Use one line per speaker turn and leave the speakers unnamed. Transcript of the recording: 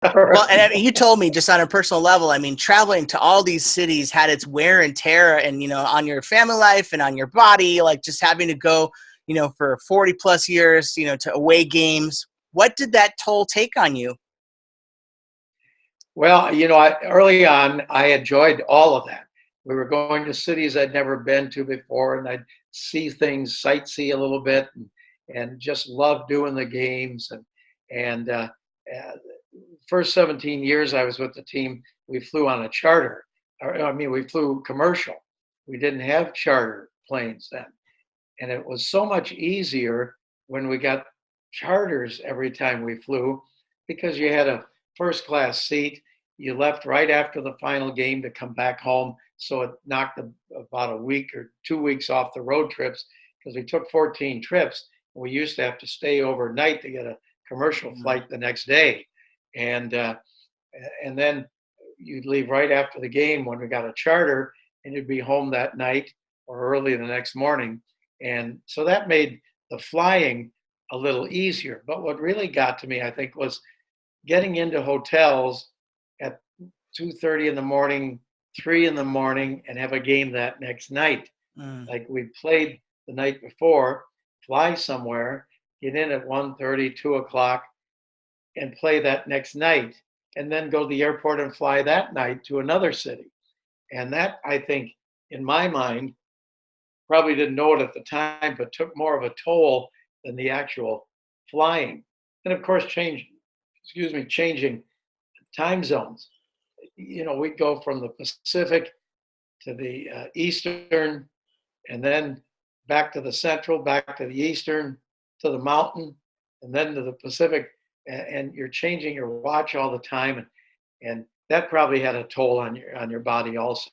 Well, and I mean, you told me just on a personal level, I mean, traveling to all these cities had its wear and tear and, on your family life and on your body, like just having to go, for 40 plus years, to away games. What did that toll take on you?
Well, early on, I enjoyed all of that. We were going to cities I'd never been to before, and I'd see things, sightsee a little bit, and just love doing the games. And first 17 years I was with the team, we flew on a charter. I mean, we flew commercial. We didn't have charter planes then. And it was so much easier when we got charters every time we flew because you had a first class seat. You left right after the final game to come back home. So it knocked about a week or 2 weeks off the road trips because we took 14 trips. And we used to have to stay overnight to get a commercial flight the next day. And, uh, and then you'd leave right after the game when we got a charter and you'd be home that night or early the next morning. And so that made the flying a little easier. But what really got to me, I think, was getting into hotels at 2:30 in the morning, 3 in the morning, and have a game that next night.
Mm.
Like we played the night before, fly somewhere, get in at 1:30, 2 o'clock, and play that next night, and then go to the airport and fly that night to another city. And that, I think, in my mind, probably didn't know it at the time, but took more of a toll than the actual flying. And of course, changing time zones. We'd go from the Pacific to the Eastern, and then back to the Central, back to the Eastern, to the Mountain, and then to the Pacific. And you're changing your watch all the time, and that probably had a toll on your body also.